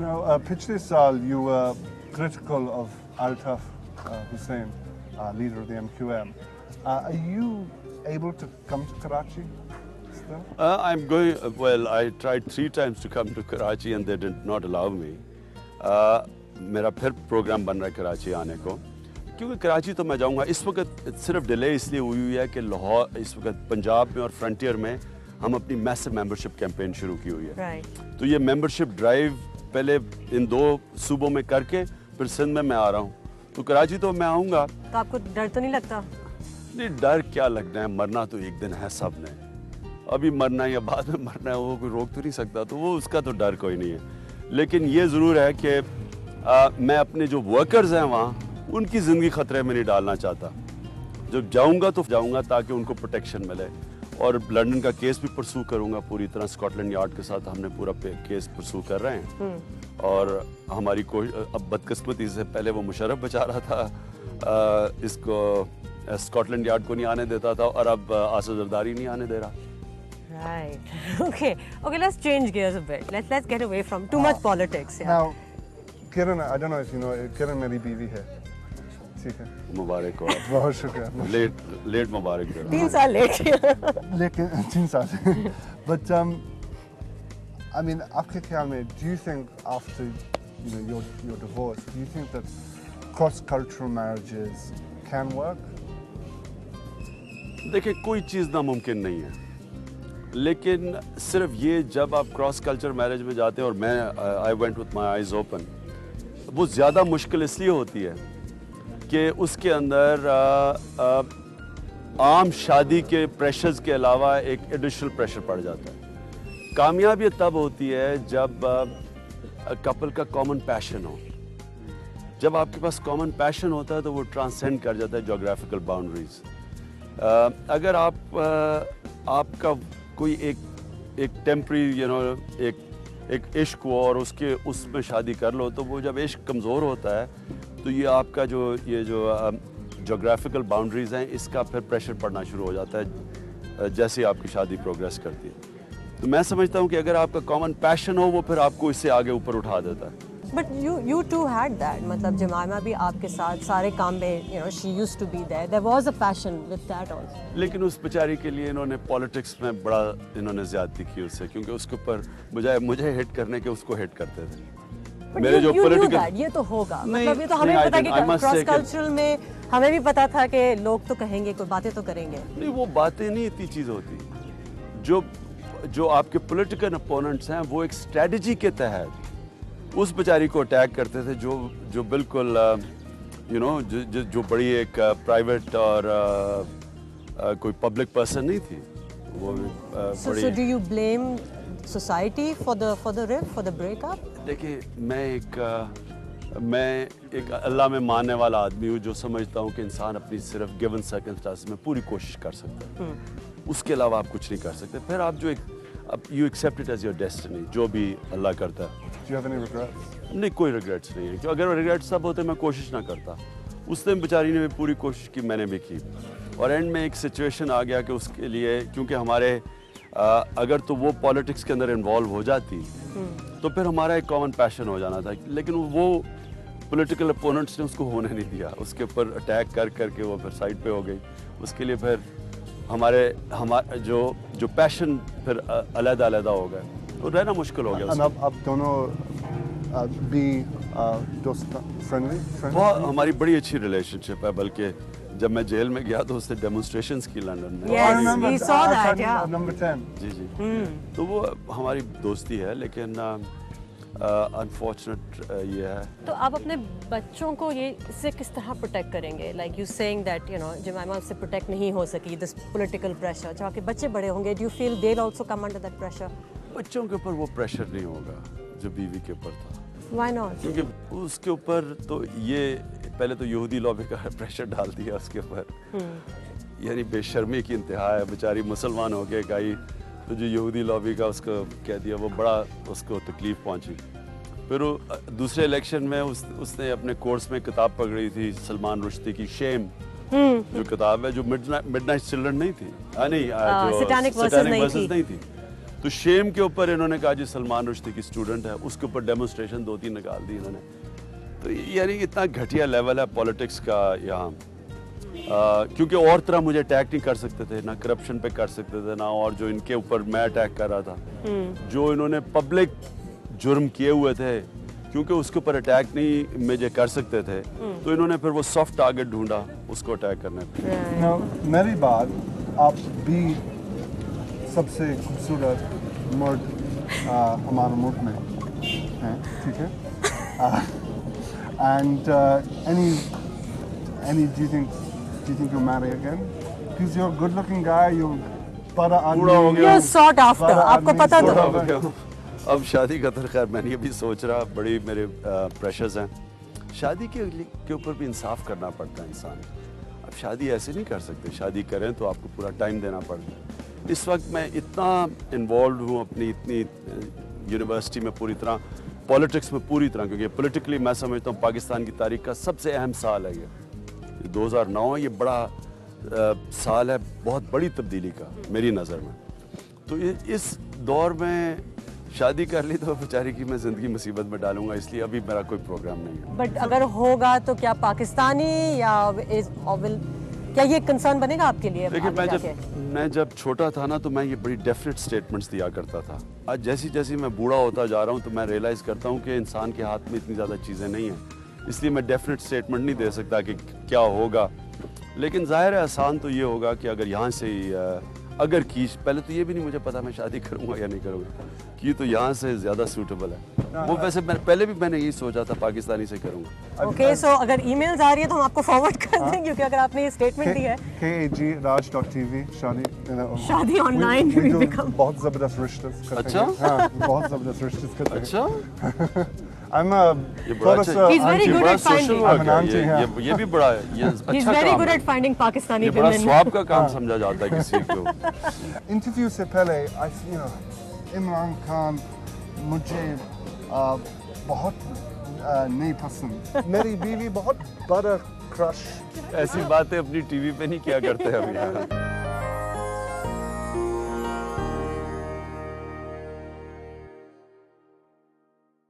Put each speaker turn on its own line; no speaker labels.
Now, पिछले साल you were critical of Altaf Hussain, leader of the MQM. Are you able to come to Karachi still?
I'm going, well, I tried 3 times to come to Karachi and they did not allow me. मेरा फिर programme बन रहा है कराची आने को, क्योंकि कराची तो मैं जाऊंगा. इस वक्त सिर्फ डिले इसलिए हुई है कि लाहौर इस वक्त पंजाब में और फ्रंटियर में हम अपनी मैसिव मेंबरशिप कैंपेन शुरू की हुई है. तो ये मेंबरशिप ड्राइव पहले इन 2 सूबों में करके फिर सिंध में मैं आ रहा हूँ. तो कराची तो मैं आऊँगा.
तो आपको डर तो नहीं लगता?
नहीं, डर क्या लगना है, मरना तो एक दिन है सब ने. अभी मरना है या बाद में मरना है वो कोई रोक तो नहीं सकता, तो वो उसका तो डर कोई नहीं है. लेकिन ये ज़रूर है कि मैं अपने जो वर्कर्स हैं वहाँ उनकी ज़िंदगी ख़तरे में नहीं डालना चाहता. जब जाऊँगा तो जाऊँगा ताकि उनको प्रोटेक्शन मिले. और लंदन का केस भी परसू करूँगा पूरी तरह. स्कॉटलैंड यार्ड के साथ हमने पूरा केस परसू कर रहे हैं. और हमारी अब बदकिस्मती से पहले वो मुशर्रफ बचा रहा था, इसको स्कॉटलैंड यार्ड को नहीं आने देता था, और अब आसिफ जरदारी नहीं आने दे रहा.
Right. Okay, let's change gears a bit. Let's get away from too much politics. Yeah.
Now, Kiran, I don't know if you know, Kiran मेरी बीवी है. ठीक है.
मुबारक हो.
बहुत शुक्रिया.
लेट मुबारक हो.
3 साल लेट.
लेकिन 3 साल. But I mean, आपके ख्याल में, do you think after your divorce, do you think that cross-cultural marriages can work?
देखिए, कोई चीज़ नामुमकिन नहीं है, लेकिन सिर्फ ये जब आप क्रॉस कल्चर मैरिज में जाते हैं, और मैं I went with my eyes open, वो ज़्यादा मुश्किल इसलिए होती है कि उसके अंदर आम शादी के प्रेशर्स के अलावा एक एडिशनल प्रेशर पड़ जाता है. कामयाबी तब होती है जब कपल का कॉमन पैशन हो. जब आपके पास कॉमन पैशन होता है तो वो ट्रांसेंड कर जाता है जोग्राफिकल बाउंड्रीज. अगर आपका कोई एक टेम्परी एक इश्क हो और उसमें शादी कर लो, तो वो जब इश्क कमज़ोर होता है तो ये आपका जो जोग्राफिकल बाउंड्रीज़ हैं, इसका फिर प्रेशर पड़ना शुरू हो जाता है जैसे आपकी शादी प्रोग्रेस करती है. तो मैं समझता हूँ कि अगर आपका कॉमन पैशन हो, वो फिर आपको इससे आगे ऊपर उठा देता है.
But you too had that. मतलब जमाइमा भी आपके साथ सारे काम में, she used to be there. There was a passion with that also.
लेकिन उस बेचारी के लिए इन्होंने पॉलिटिक्स में बड़ा ज्यादती की उससे, क्योंकि उसके ऊपर बजाय मुझे हिट करने के उसको हिट करते थे.
मेरे जो पॉलिटिकल, ये तो होगा, मतलब ये तो हमें पता कि क्रॉस कल्चरल में हमें भी पता था कि लोग तो कहेंगे, कोई बातें तो करेंगे.
नहीं, वो बातें नहीं इतनी चीज होती. जो आपके पॉलिटिकल अपोनेंट्स हैं, वो एक स्ट्रेटजी के तहत उस बेचारी को अटैक करते थे, जो बिल्कुल जो बड़ी एक प्राइवेट और कोई पब्लिक पर्सन नहीं थी. वो
So do you blame society for the rift, for the breakup?
देखिए, मैं एक अल्लाह में मानने वाला आदमी हूँ, जो समझता हूँ कि इंसान अपनी सिर्फ गिवन सर्कमस्टांसेस में पूरी कोशिश कर सकता है. उसके अलावा आप कुछ नहीं कर सकते. फिर आप you accept it as your destiny, जो भी अल्लाह करता है.
Do you have any regrets?
नहीं, कोई रिग्रेट्स नहीं है. क्यों? अगर रिग्रेट्स सब होते मैं कोशिश ना करता. उस दिन बेचारी ने भी पूरी कोशिश की, मैंने भी की, और एंड में एक सिचुएशन आ गया कि उसके लिए, क्योंकि हमारे अगर तो वो पॉलिटिक्स के अंदर इन्वॉल्व हो जाती तो फिर हमारा एक कॉमन पैशन हो जाना था. लेकिन वो पॉलिटिकल अपोनेंट्स ने उसको होने नहीं दिया. उसके ऊपर अटैक करके वो फिर साइड पे हो गई. उसके लिए फिर हमारे जो पैशन फिर अलग हो गए, तो रहना मुश्किल हो गया.
अब दोनों दोस्त फ्रेंडली.
हमारी बड़ी अच्छी रिलेशनशिप है. बल्कि जब मैं जेल में गया तो उससे डेमोन्स्ट्रेशंस की लंदन में.
Yes, we saw that, yeah.
Number 10.
जी. तो वो हमारी दोस्ती है, लेकिन अनफॉर्चुनेट ये है.
तो आप अपने बच्चों को ये इससे किस तरह प्रोटेक्ट करेंगे? लाइक यू सेइंग दैट जमाइमा उससे प्रोटेक्ट नहीं हो सकी, दिस पॉलिटिकल प्रेशर. जब आपके बच्चे बड़े होंगे, do you feel they will also come under that pressure?
बच्चों के ऊपर वो प्रेशर नहीं होगा जो बीवी के ऊपर था.
Why not?
क्योंकि उसके ऊपर तो ये पहले तो यहूदी लॉबी का प्रेशर डाल दिया उसके ऊपर. यानी बेशर्मी की इंतहा है. बेचारी मुसलमान हो के गई, तो जो यहूदी लॉबी का उसको कह दिया, वो बड़ा उसको तकलीफ पहुंची. फिर दूसरे इलेक्शन में उसने अपने कोर्स में किताब पकड़ी थी सलमान रुश्दी की, शेम, जो किताब है, जो मिडनाइट चिल्ड्रन नहीं थी, नहीं, जो सैटानिक वर्सेस नहीं थी. تو شیم کے اوپر انہوں نے کہا جی سلمان رشدی کی اسٹوڈنٹ ہے, اس کے اوپر ڈیمونسٹریشن 2-3 نکال دی انہوں نے. تو یعنی اتنا گھٹیا لیول ہے پالیٹکس کا یہاں, کیونکہ اور طرح مجھے اٹیک نہیں کر سکتے تھے, نہ کرپشن پہ کر سکتے تھے, نہ اور جو ان کے اوپر میں اٹیک کر رہا تھا, جو انہوں نے پبلک جرم کیے ہوئے تھے, کیونکہ اس کے اوپر اٹیک نہیں مجھے کر سکتے تھے, تو انہوں نے پھر وہ سافٹ ٹارگٹ ڈھونڈا اس کو اٹیک کرنے پہ.
میری بات, آپ بھی سب سے خوبصورت مرد ہمارے ملک میں ہیں, ٹھیک ہے, and do you think you'll marry again? Because you're a good looking guy, you're بڑا آدمی,
you're sought after, آپ کو پتا تو.
اب شادی کا تو خیر میں نے یہ بھی سوچ رہا, بڑی میرے پریشرز ہیں. شادی کے اوپر بھی انصاف کرنا پڑتا ہے انسان. اب شادی ایسے نہیں کر سکتے, شادی کریں تو آپ کو پورا ٹائم دینا پڑتا ہے. اس وقت میں اتنا انوالوڈ ہوں اپنی اتنی یونیورسٹی میں پوری طرح, پالیٹکس میں پوری طرح, کیونکہ پولیٹیکلی میں سمجھتا ہوں پاکستان کی تاریخ کا سب سے اہم سال ہے یہ 2009 ہے, یہ بڑا سال ہے بہت بڑی تبدیلی کا میری نظر میں. تو اس دور میں شادی کر لی تو بیچاری کی میں زندگی مصیبت میں ڈالوں گا, اس لیے ابھی میرا کوئی پروگرام نہیں ہے.
بٹ اگر ہوگا تو کیا پاکستانی یا کیا یہ کنسرن بنے گا آپ کے لیے؟
دیکھیں میں جب چھوٹا تھا نا تو میں یہ بڑی ڈیفینیٹ سٹیٹمنٹس دیا کرتا تھا. آج جیسی میں بوڑھا ہوتا جا رہا ہوں تو میں ریئلائز کرتا ہوں کہ انسان کے ہاتھ میں اتنی زیادہ چیزیں نہیں ہیں, اس لیے میں ڈیفینیٹ سٹیٹمنٹ نہیں دے سکتا کہ کیا ہوگا. لیکن ظاہر ہے آسان تو یہ ہوگا کہ اگر یہاں سے اگر کی, پہلے تو یہ بھی نہیں مجھے پتا میں شادی کروں گا یا نہیں کروں گا, کی تو یہاں سے زیادہ سوٹیبل ہے. وہ ویسے پہلے بھی میں نے یہی سوچا تھا پاکستانی سے کروں گا.
اوکے, سو اگر ای میلز آ رہی ہے تو ہم آپ کو فارورڈ کر دیں, کیونکہ اگر آپ نے یہ اسٹیٹمنٹ دی ہے
KAG.Raj.TV
شادی آن لائن
بہت زبردست رشتے کرتے ہیں. ہاں بہت زبردست رشتے کرتے ہیں.
اچھا
He's very good at finding.
یہ بھی بڑا ہے,
He's very good at finding Pakistani
یہ بڑا
women.
ثواب کا کام سمجھا جاتا ہے کسی کو.
انٹرویو سے پہلے عمران خان مجھے بہت نہیں پسند, میری بیوی بہت بڑا کرش.
ایسی باتیں اپنی ٹی وی پہ نہیں کیا کرتے ابھی.